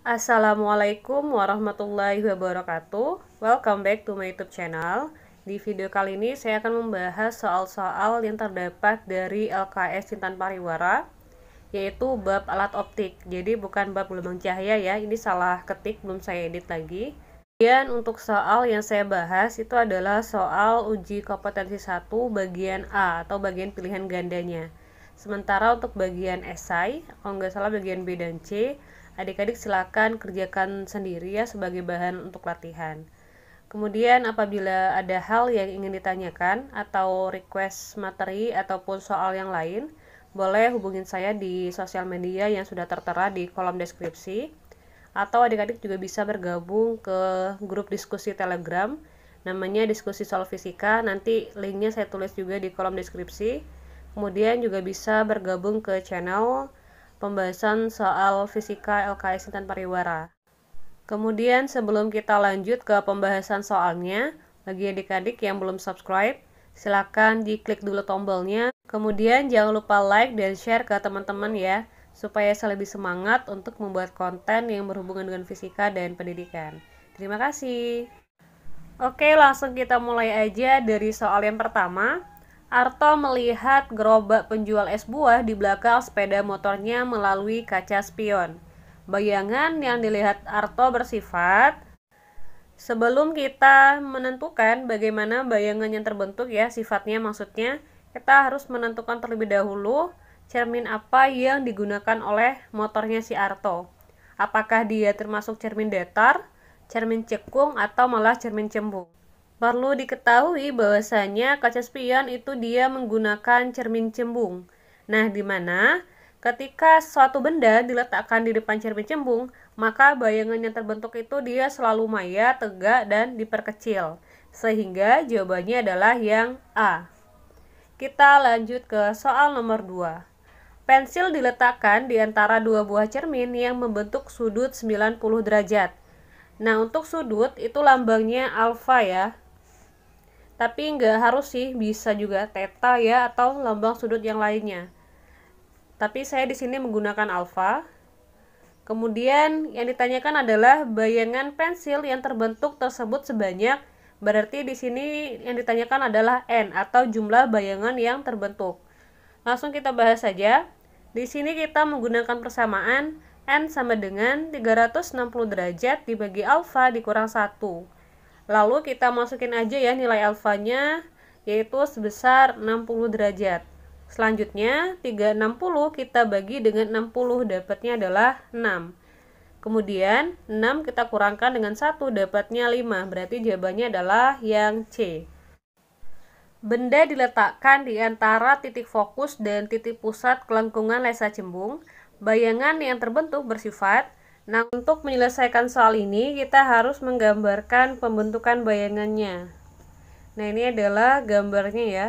Assalamualaikum warahmatullahi wabarakatuh. Welcome back to my YouTube channel. Di video kali ini saya akan membahas soal-soal yang terdapat dari LKS Intan Pariwara, yaitu bab alat optik. Jadi bukan bab gelombang cahaya ya, ini salah ketik, belum saya edit lagi. Kemudian untuk soal yang saya bahas itu adalah soal uji kompetensi 1 bagian A atau bagian pilihan gandanya. Sementara untuk bagian esai, kalau nggak salah bagian B dan C, adik-adik silakan kerjakan sendiri ya sebagai bahan untuk latihan. Kemudian apabila ada hal yang ingin ditanyakan atau request materi ataupun soal yang lain, boleh hubungin saya di sosial media yang sudah tertera di kolom deskripsi. Atau adik-adik juga bisa bergabung ke grup diskusi Telegram, namanya Diskusi Soal Fisika. Nanti linknya saya tulis juga di kolom deskripsi. Kemudian juga bisa bergabung ke channel pembahasan soal fisika LKS Intan Pariwara. Kemudian sebelum kita lanjut ke pembahasan soalnya, bagi adik-adik yang belum subscribe, silakan diklik dulu tombolnya. Kemudian jangan lupa like dan share ke teman-teman ya, supaya saya lebih semangat untuk membuat konten yang berhubungan dengan fisika dan pendidikan. Terima kasih. Oke, langsung kita mulai aja dari soal yang pertama. Arto melihat gerobak penjual es buah di belakang sepeda motornya melalui kaca spion. Bayangan yang dilihat Arto bersifat. Sebelum kita menentukan bagaimana bayangan yang terbentuk ya, sifatnya maksudnya, kita harus menentukan terlebih dahulu cermin apa yang digunakan oleh motornya si Arto. Apakah dia termasuk cermin datar, cermin cekung, atau malah cermin cembung. Perlu diketahui bahwasanya kaca spion itu dia menggunakan cermin cembung. Nah, di mana ketika suatu benda diletakkan di depan cermin cembung, maka bayangan yang terbentuk itu dia selalu maya, tegak, dan diperkecil. Sehingga jawabannya adalah yang A. Kita lanjut ke soal nomor 2. Pensil diletakkan di antara dua buah cermin yang membentuk sudut 90 derajat. Nah, untuk sudut itu lambangnya alfa ya. Tapi nggak harus sih, bisa juga theta ya atau lambang sudut yang lainnya. Tapi saya di sini menggunakan alfa. Kemudian yang ditanyakan adalah bayangan pensil yang terbentuk tersebut sebanyak, berarti di sini yang ditanyakan adalah n atau jumlah bayangan yang terbentuk. Langsung kita bahas saja. Di sini kita menggunakan persamaan n sama dengan 360 derajat dibagi alfa dikurang 1. Lalu kita masukin aja ya nilai alfanya, yaitu sebesar 60 derajat. Selanjutnya 360 kita bagi dengan 60, dapatnya adalah 6. Kemudian 6 kita kurangkan dengan 1, dapatnya 5. Berarti jawabannya adalah yang C. Benda diletakkan di antara titik fokus dan titik pusat kelengkungan lensa cembung. Bayangan yang terbentuk bersifat. Nah, untuk menyelesaikan soal ini, kita harus menggambarkan pembentukan bayangannya. Nah, ini adalah gambarnya ya.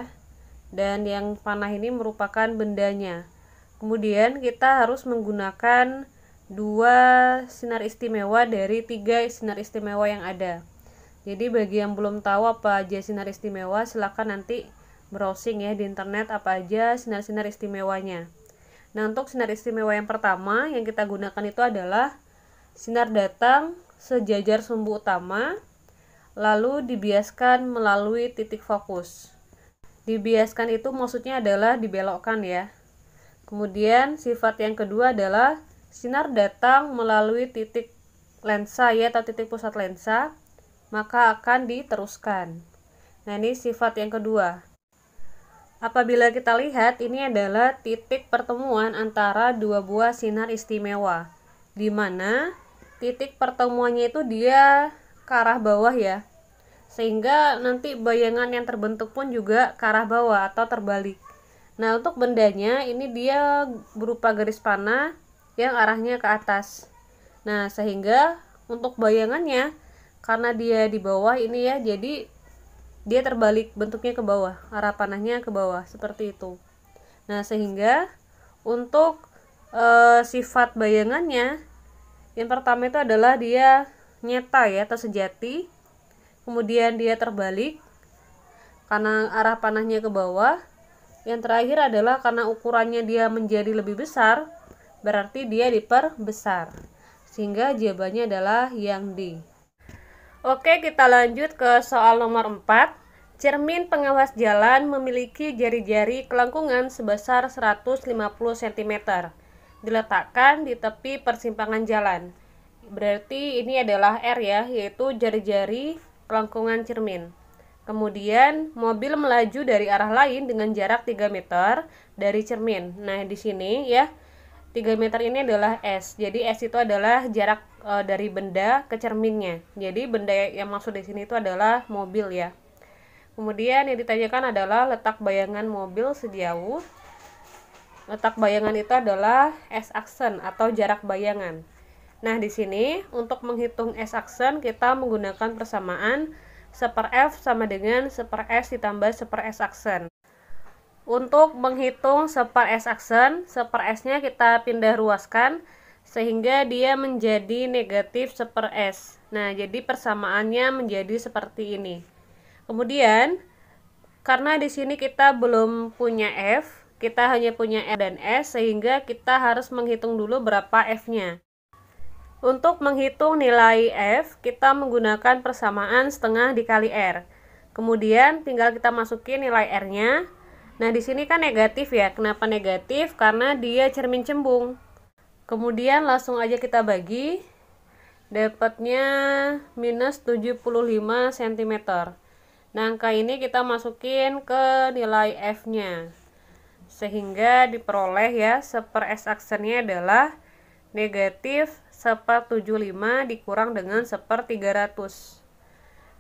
Dan yang panah ini merupakan bendanya. Kemudian kita harus menggunakan 2 sinar istimewa dari 3 sinar istimewa yang ada. Jadi bagi yang belum tahu apa aja sinar istimewa, silakan nanti browsing ya di internet apa aja sinar-sinar istimewanya. Nah, untuk sinar istimewa yang pertama yang kita gunakan itu adalah sinar datang sejajar sumbu utama, lalu dibiaskan melalui titik fokus. Dibiaskan itu maksudnya adalah dibelokkan ya. Kemudian sifat yang kedua adalah sinar datang melalui titik lensa ya atau titik pusat lensa, maka akan diteruskan. Nah, ini sifat yang kedua. Apabila kita lihat, ini adalah titik pertemuan antara dua buah sinar istimewa, di mana titik pertemuannya itu dia ke arah bawah ya, sehingga nanti bayangan yang terbentuk pun juga ke arah bawah atau terbalik. Nah, untuk bendanya ini dia berupa garis panah yang arahnya ke atas. Nah, sehingga untuk bayangannya karena dia di bawah ini ya, jadi dia terbalik bentuknya ke bawah, arah panahnya ke bawah seperti itu. Nah, sehingga untuk sifat bayangannya yang pertama itu adalah dia nyata ya atau sejati. Kemudian dia terbalik karena arah panahnya ke bawah. Yang terakhir adalah karena ukurannya dia menjadi lebih besar, berarti dia diperbesar. sehingga jawabannya adalah yang D. Oke, kita lanjut ke soal nomor 4. Cermin pengawas jalan memiliki jari-jari kelengkungan sebesar 150 cm. Diletakkan di tepi persimpangan jalan. Berarti ini adalah R ya, yaitu jari-jari kelengkungan cermin. Kemudian mobil melaju dari arah lain dengan jarak 3 meter dari cermin. Nah, di sini ya 3 meter ini adalah S. Jadi S itu adalah jarak dari benda ke cerminnya. Jadi benda yang maksud di sini itu adalah mobil ya. Kemudian yang ditanyakan adalah letak bayangan mobil sejauh. Letak bayangan itu adalah S-aksen atau jarak bayangan. Nah, di sini untuk menghitung S-aksen kita menggunakan persamaan 1/F sama dengan 1/S ditambah 1/S aksen. Untuk menghitung 1/S aksen, 1/S-nya kita pindah ruaskan sehingga dia menjadi negatif 1/S. Nah, jadi persamaannya menjadi seperti ini. Kemudian, karena di sini kita belum punya F, kita hanya punya R dan S, sehingga kita harus menghitung dulu berapa F-nya. Untuk menghitung nilai F, kita menggunakan persamaan setengah dikali R. Kemudian, tinggal kita masukin nilai R-nya. Nah, di sini kan negatif ya. Kenapa negatif? Karena dia cermin cembung. Kemudian langsung aja kita bagi. Dapatnya minus 75 cm. Nah, angka ini kita masukin ke nilai F-nya. Sehingga diperoleh ya, 1/S aksennya adalah negatif 1/75 dikurang dengan 1/300.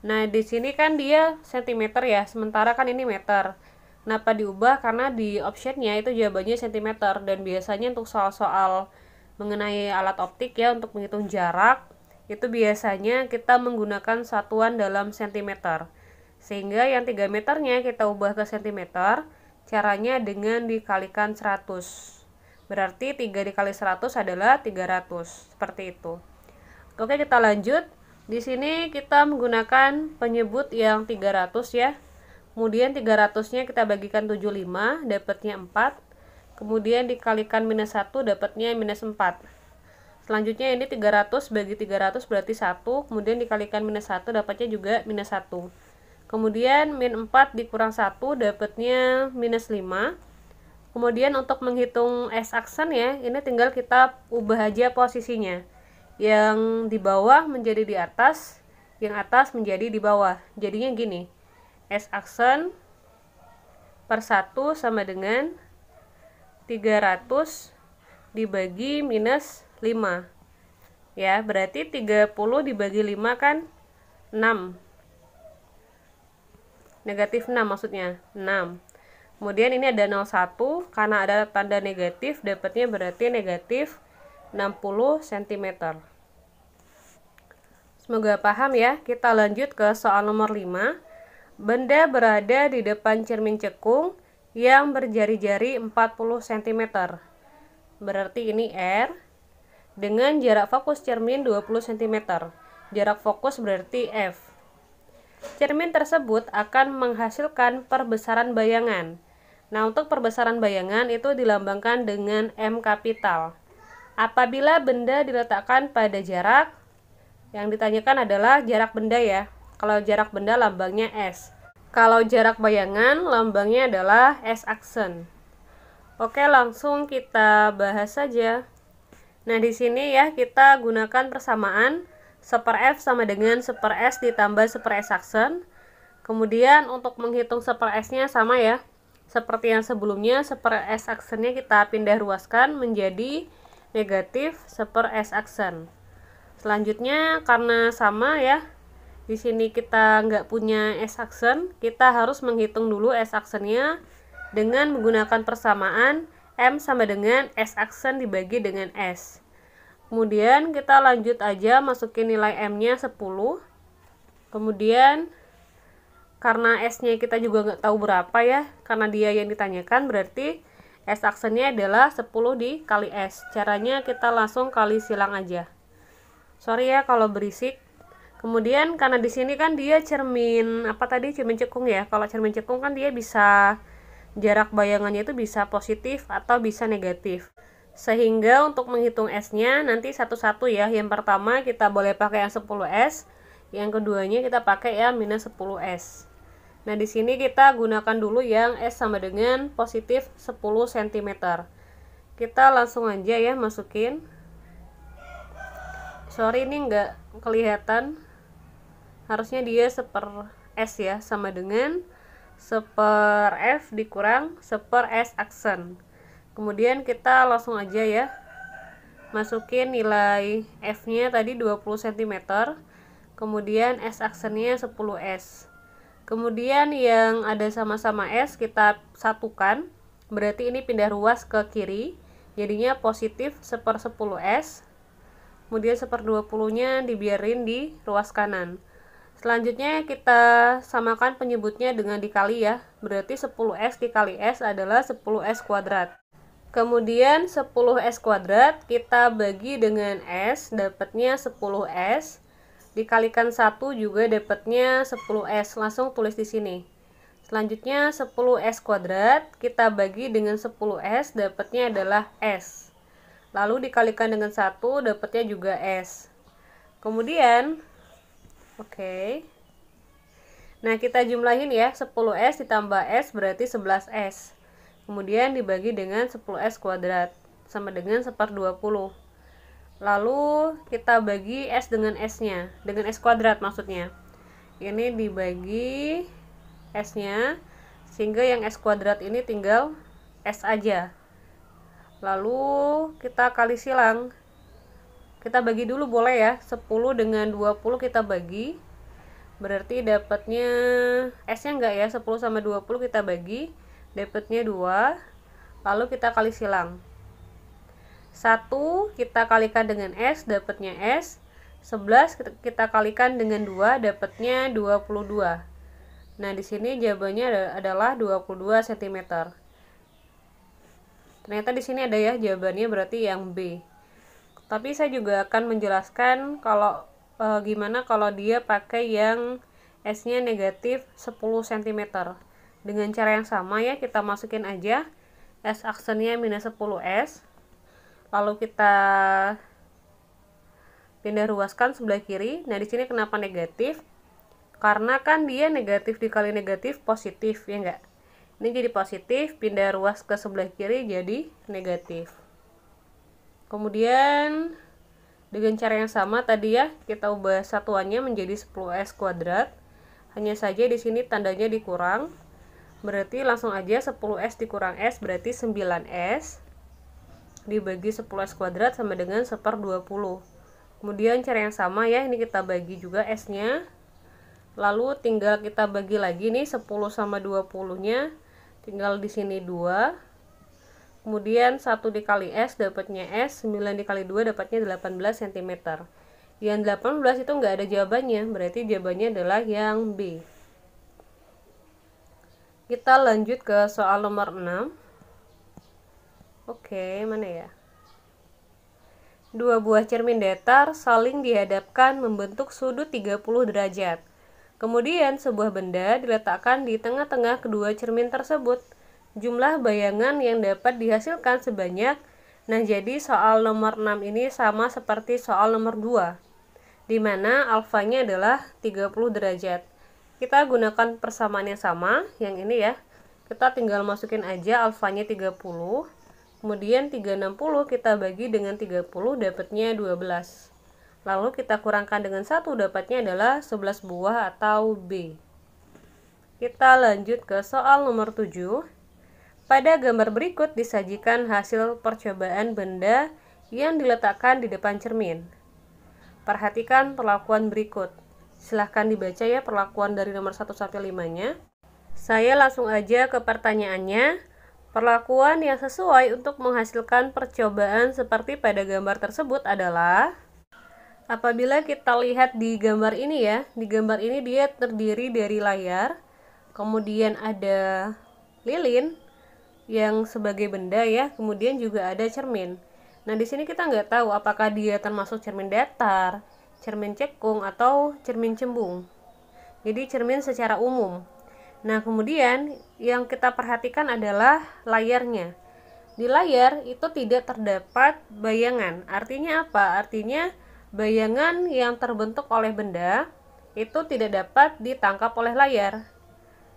Nah, di sini kan dia cm ya, sementara kan ini meter. Kenapa diubah? Karena di optionnya itu jawabannya cm, dan biasanya untuk soal-soal mengenai alat optik ya, untuk menghitung jarak itu biasanya kita menggunakan satuan dalam cm, sehingga yang 3 meternya kita ubah ke cm. Caranya dengan dikalikan 100, berarti 3 dikali 100 adalah 300, seperti itu. Oke, kita lanjut. Di sini kita menggunakan penyebut yang 300 ya. Kemudian 300-nya kita bagikan 75, dapatnya 4. Kemudian dikalikan minus 1, dapatnya minus 4. Selanjutnya ini 300 bagi 300 berarti 1. Kemudian dikalikan minus 1, dapatnya juga minus 1. Kemudian min 4 dikurang 1, dapatnya minus 5. Kemudian untuk menghitung S aksen ya, ini tinggal kita ubah aja posisinya. Yang di bawah menjadi di atas, yang atas menjadi di bawah. Jadinya gini. S aksen per 1 sama dengan 300 dibagi minus 5. Ya, berarti 30 dibagi 5 kan 6. Negatif 6 maksudnya, 6. Kemudian ini ada 01, karena ada tanda negatif, dapatnya berarti negatif 60 cm. Semoga paham ya. Kita lanjut ke soal nomor 5. Benda berada di depan cermin cekung yang berjari-jari 40 cm. Berarti ini R. Dengan jarak fokus cermin 20 cm. Jarak fokus berarti F. Cermin tersebut akan menghasilkan perbesaran bayangan. Nah, untuk perbesaran bayangan itu dilambangkan dengan M kapital. Apabila benda diletakkan pada jarak, yang ditanyakan adalah jarak benda ya. Kalau jarak benda lambangnya S. Kalau jarak bayangan lambangnya adalah S aksen. Oke, langsung kita bahas saja. Nah, di sini ya kita gunakan persamaan 1/F sama dengan 1/S ditambah 1/S aksen. Kemudian untuk menghitung 1/S-nya sama ya. Seperti yang sebelumnya, 1/S aksennya kita pindah ruaskan menjadi negatif 1/S aksen. Selanjutnya karena sama ya, di sini kita nggak punya S aksen, kita harus menghitung dulu S aksennya dengan menggunakan persamaan M sama dengan S aksen dibagi dengan S. Kemudian kita lanjut aja masukin nilai M-nya 10. Kemudian karena S-nya kita juga nggak tahu berapa ya, karena dia yang ditanyakan, berarti S aksennya adalah 10 dikali S. Caranya kita langsung kali silang aja. Sorry ya kalau berisik. Kemudian karena di sini kan dia cermin cermin cekung ya. Kalau cermin cekung kan dia bisa jarak bayangannya itu bisa positif atau bisa negatif. Sehingga untuk menghitung S-nya nanti satu-satu ya. Yang pertama kita boleh pakai yang 10S, yang keduanya kita pakai yang minus 10S. Nah, di sini kita gunakan dulu yang S sama dengan positif 10 cm. Kita langsung aja ya masukin. Sorry ini nggak kelihatan. Harusnya dia seper S ya, sama dengan seper F dikurang seper S aksen. Kemudian kita langsung aja ya masukin nilai F nya tadi 20 cm, kemudian S aksennya 10S. Kemudian yang ada sama-sama S kita satukan, berarti ini pindah ruas ke kiri, jadinya positif seper 10S. Kemudian seper 20 nya dibiarin di ruas kanan. Selanjutnya kita samakan penyebutnya dengan dikali ya, berarti 10S dikali S adalah 10S kuadrat. Kemudian 10S kuadrat kita bagi dengan S, dapatnya 10S. Dikalikan 1 juga dapatnya 10S. Langsung tulis di sini. Selanjutnya 10S kuadrat kita bagi dengan 10S, dapatnya adalah S. Lalu dikalikan dengan 1 dapatnya juga S. Kemudian nah kita jumlahin ya, 10S ditambah S berarti 11S. Kemudian dibagi dengan 10S kuadrat sama dengan seper 20. Lalu kita bagi S dengan S nya, dengan S kuadrat maksudnya. Ini dibagi S nya, sehingga yang S kuadrat ini tinggal S aja. Lalu kita kali silang. Kita bagi dulu boleh ya, 10 dengan 20 kita bagi. Berarti dapatnya S nya enggak ya, 10 sama 20 kita bagi, dapatnya 2. Lalu kita kali silang. 1 kita kalikan dengan S, dapatnya S. 11 kita kalikan dengan 2, dapatnya 22. Nah, di sini jawabannya adalah 22 cm. Ternyata di sini ada ya jawabannya, berarti yang B. Tapi saya juga akan menjelaskan kalau gimana kalau dia pakai yang S-nya negatif 10 cm. Dengan cara yang sama ya, kita masukin aja S aksennya minus 10S. Lalu kita pindah ruaskan sebelah kiri. Nah, di sini kenapa negatif? Karena kan dia negatif dikali negatif positif, ya enggak? Ini jadi positif, pindah ruas ke sebelah kiri jadi negatif. Kemudian dengan cara yang sama tadi ya, kita ubah satuannya menjadi 10S kuadrat. Hanya saja di sini tandanya dikurang. Berarti langsung aja 10S dikurang S berarti 9S. Dibagi 10S kuadrat sama dengan seper 20. Kemudian cara yang sama ya, ini kita bagi juga S-nya. Lalu tinggal kita bagi lagi nih 10 sama 20-nya. Tinggal di sini 2. Kemudian 1 dikali S dapatnya S, 9 dikali 2 dapatnya 18 cm. Yang 18 itu enggak ada jawabannya, berarti jawabannya adalah yang B. Kita lanjut ke soal nomor 6. Mana ya? Dua buah cermin datar saling dihadapkan membentuk sudut 30 derajat. Kemudian sebuah benda diletakkan di tengah-tengah kedua cermin tersebut. Jumlah bayangan yang dapat dihasilkan sebanyak. Nah, jadi soal nomor 6 ini sama seperti soal nomor 2, di mana alfanya adalah 30 derajat. Kita gunakan persamaan yang sama, yang ini ya. Kita tinggal masukin aja alfanya 30. Kemudian 360 kita bagi dengan 30 dapatnya 12. Lalu kita kurangkan dengan 1 dapatnya adalah 11 buah atau B. Kita lanjut ke soal nomor 7. Pada gambar berikut disajikan hasil percobaan benda yang diletakkan di depan cermin. Perhatikan perlakuan berikut. Silahkan dibaca ya perlakuan dari nomor 1 sampai 5-nya. Saya langsung aja ke pertanyaannya. Perlakuan yang sesuai untuk menghasilkan percobaan seperti pada gambar tersebut adalah, apabila kita lihat di gambar ini ya, di gambar ini dia terdiri dari layar, kemudian ada lilin yang sebagai benda ya, kemudian juga ada cermin. Nah, di sini kita nggak tahu apakah dia termasuk cermin datar, cermin cekung, atau cermin cembung. Jadi cermin secara umum. Nah, kemudian yang kita perhatikan adalah layarnya. Di layar itu tidak terdapat bayangan. Artinya apa? Artinya bayangan yang terbentuk oleh benda itu tidak dapat ditangkap oleh layar.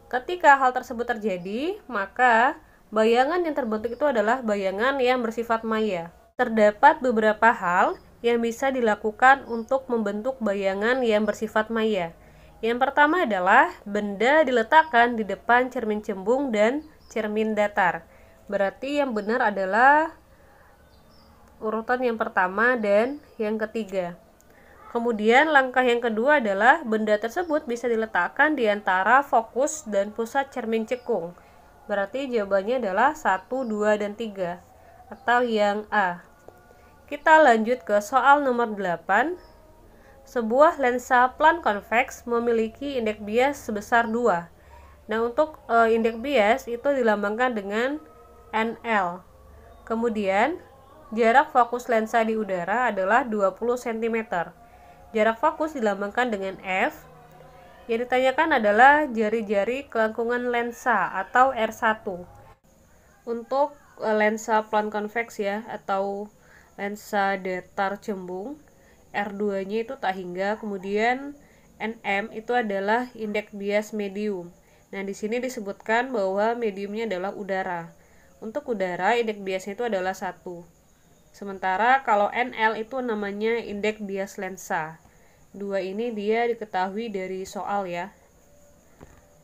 Ketika hal tersebut terjadi, maka bayangan yang terbentuk itu adalah bayangan yang bersifat maya. Terdapat beberapa hal yang bisa dilakukan untuk membentuk bayangan yang bersifat maya. Yang pertama adalah benda diletakkan di depan cermin cembung dan cermin datar. Berarti yang benar adalah urutan yang pertama dan yang ketiga. Kemudian langkah yang kedua adalah benda tersebut bisa diletakkan di antara fokus dan pusat cermin cekung. Berarti jawabannya adalah 1, 2, dan 3 atau yang A. Kita lanjut ke soal nomor 8. Sebuah lensa plan konveks memiliki indeks bias sebesar 2. Nah, untuk indeks bias itu dilambangkan dengan NL. Kemudian jarak fokus lensa di udara adalah 20 cm. Jarak fokus dilambangkan dengan F. Yang ditanyakan adalah jari-jari kelengkungan lensa atau R1. Untuk lensa plan konveks ya, atau lensa datar cembung, R2-nya itu tak hingga. Kemudian NM itu adalah indeks bias medium. Nah, di sini disebutkan bahwa mediumnya adalah udara. Untuk udara, indeks biasnya itu adalah 1. Sementara kalau NL itu namanya indeks bias lensa. 2 ini dia diketahui dari soal ya.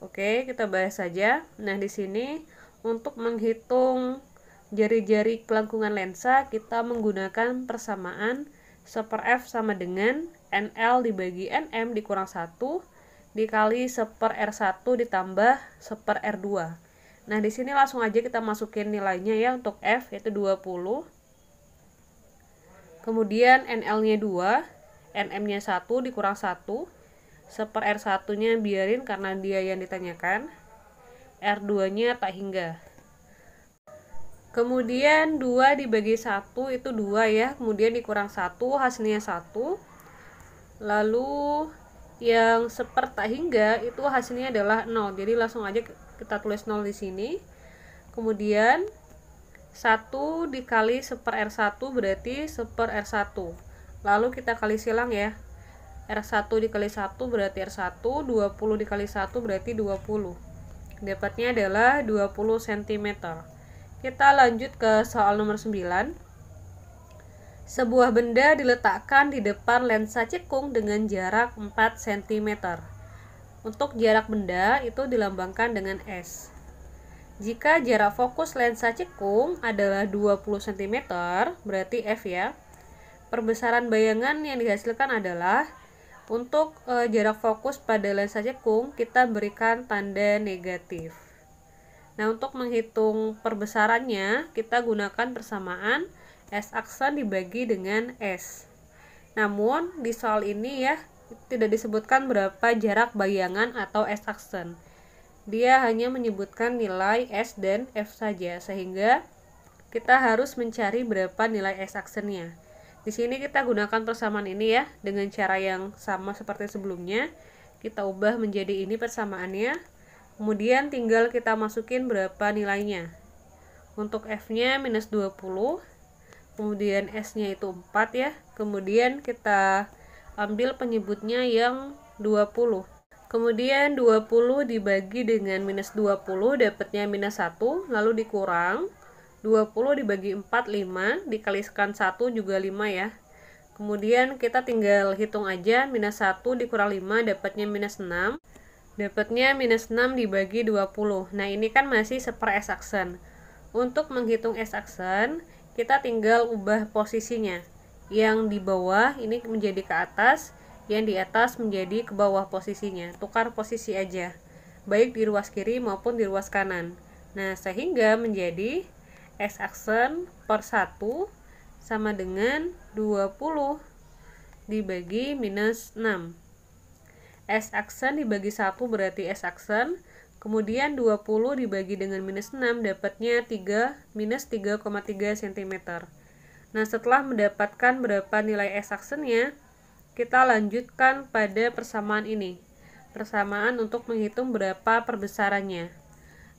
Oke, kita bahas saja. Nah, di sini untuk menghitung jari-jari kelengkungan lensa, kita menggunakan persamaan 1/F sama dengan NL dibagi NM dikurang 1 dikali 1/R1 ditambah 1/R2. Nah, di sini langsung aja kita masukin nilainya ya. Untuk F yaitu 20. Kemudian NL-nya 2, NM-nya 1 dikurang 1. 1/R1-nya biarin karena dia yang ditanyakan. R2-nya tak hingga. Kemudian 2 dibagi 1 itu 2 ya. Kemudian dikurang 1, hasilnya 1. Lalu yang 1/4 tak hingga itu hasilnya adalah 0. Jadi langsung aja kita tulis 0 di sini. Kemudian 1 dikali 1/R1 berarti 1/R1. Lalu kita kali silang ya. R1 dikali 1 berarti R1, 20 dikali 1 berarti 20. Dapatnya adalah 20 cm. Kita lanjut ke soal nomor 9. Sebuah benda diletakkan di depan lensa cekung dengan jarak 4 cm. Untuk jarak benda itu dilambangkan dengan S. Jika jarak fokus lensa cekung adalah 20 cm, berarti F ya. Perbesaran bayangan yang dihasilkan adalah untuk jarak fokus pada lensa cekung kita berikan tanda negatif. Nah, untuk menghitung perbesarannya kita gunakan persamaan S aksen dibagi dengan S. Namun di soal ini ya tidak disebutkan berapa jarak bayangan atau S aksen. Dia hanya menyebutkan nilai S dan F saja, sehingga kita harus mencari berapa nilai S aksennya. Di sini kita gunakan persamaan ini ya dengan cara yang sama seperti sebelumnya. Kita ubah menjadi ini persamaannya. Kemudian tinggal kita masukin berapa nilainya. Untuk F-nya minus 20. Kemudian S-nya itu 4 ya. Kemudian kita ambil penyebutnya yang 20. Kemudian 20 dibagi dengan minus 20 dapatnya minus 1. Lalu dikurang 20 dibagi 4, 5. Dikalikan 1 juga 5 ya. Kemudian kita tinggal hitung aja. Minus 1 dikurang 5 dapatnya minus 6. Dapatnya minus 6 dibagi 20. Nah, ini kan masih 1/S aksen. Untuk menghitung S aksen, kita tinggal ubah posisinya. Yang di bawah ini menjadi ke atas, yang di atas menjadi ke bawah posisinya. Tukar posisi aja, baik di ruas kiri maupun di ruas kanan. Nah, sehingga menjadi S aksen per 1 sama dengan 20 dibagi minus 6. S aksen dibagi 1 berarti S aksen. Kemudian 20 dibagi dengan minus 6 dapatnya minus 3,3 cm. Nah, setelah mendapatkan berapa nilai S aksennya, kita lanjutkan pada persamaan ini. Persamaan untuk menghitung berapa perbesarannya.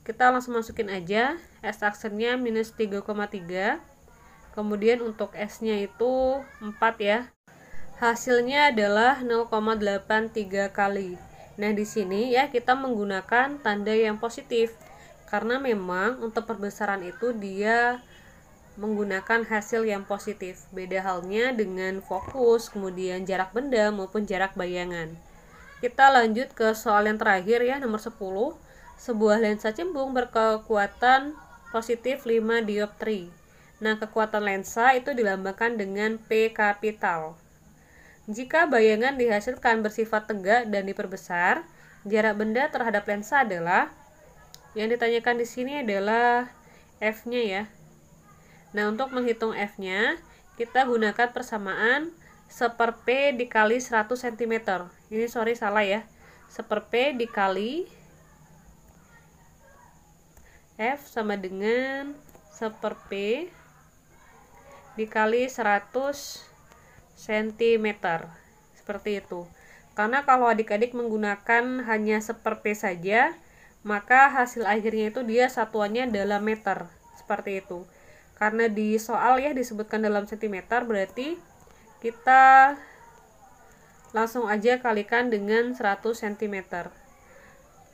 kita langsung masukin aja S aksennya minus 3,3. Kemudian untuk S nya itu 4 ya. Hasilnya adalah 0,83 kali. Nah di sini ya kita menggunakan tanda yang positif karena memang untuk perbesaran itu dia menggunakan hasil yang positif. Beda halnya dengan fokus, kemudian jarak benda maupun jarak bayangan. Kita lanjut ke soal yang terakhir ya, nomor 10. Sebuah lensa cembung berkekuatan positif 5 dioptri. Nah, kekuatan lensa itu dilambangkan dengan P kapital. Jika bayangan dihasilkan bersifat tegak dan diperbesar, jarak benda terhadap lensa adalah, yang ditanyakan di sini adalah F-nya ya. Nah, untuk menghitung F-nya, kita gunakan persamaan 1/P dikali 100 cm. Ini salah ya. 1/P dikali F sama dengan 1/P dikali 100 cm. Seperti itu. Karena kalau adik-adik menggunakan hanya 1/P saja, maka hasil akhirnya itu dia satuannya dalam meter. Seperti itu. Karena di soal ya disebutkan dalam cm, berarti kita langsung aja kalikan dengan 100 cm.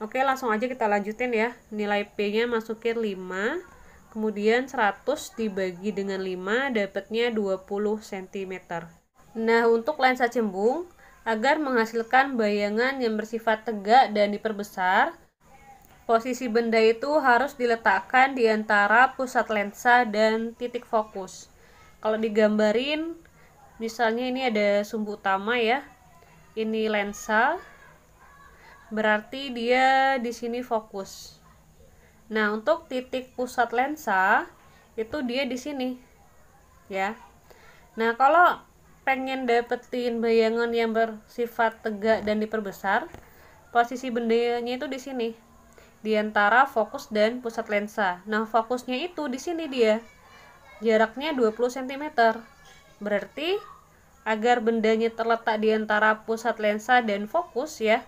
Oke, langsung aja kita lanjutin ya. Nilai P-nya masukin 5, kemudian 100 dibagi dengan 5 dapatnya 20 cm. Nah, untuk lensa cembung, agar menghasilkan bayangan yang bersifat tegak dan diperbesar, posisi benda itu harus diletakkan di antara pusat lensa dan titik fokus. Kalau digambarin, misalnya ini ada sumbu utama ya. Ini lensa. Berarti dia di sini fokus. Nah, untuk titik pusat lensa itu dia di sini. Ya. Nah, kalau pengen dapetin bayangan yang bersifat tegak dan diperbesar, posisi bendanya itu di sini. Di antara fokus dan pusat lensa. Nah, fokusnya itu di sini dia. Jaraknya 20 cm. Berarti agar bendanya terletak di antara pusat lensa dan fokus ya,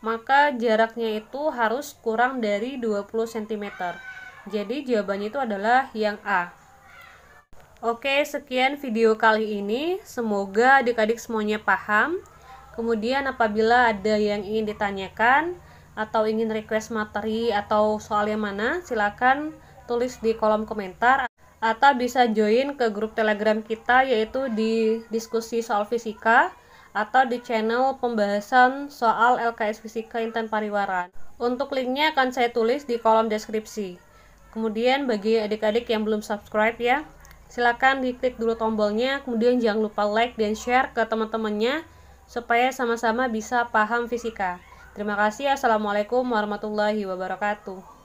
maka jaraknya itu harus kurang dari 20 cm. Jadi jawabannya itu adalah yang A. Oke, sekian video kali ini. Semoga adik-adik semuanya paham. Kemudian apabila ada yang ingin ditanyakan atau ingin request materi atau soal yang mana, silakan tulis di kolom komentar atau bisa join ke grup Telegram kita, yaitu di diskusi soal fisika atau di channel pembahasan soal LKS Fisika Intan Pariwara. Untuk linknya akan saya tulis di kolom deskripsi. Kemudian bagi adik-adik yang belum subscribe ya, silakan diklik dulu tombolnya, kemudian jangan lupa like dan share ke teman-temannya supaya sama-sama bisa paham fisika. Terima kasih. Assalamualaikum warahmatullahi wabarakatuh.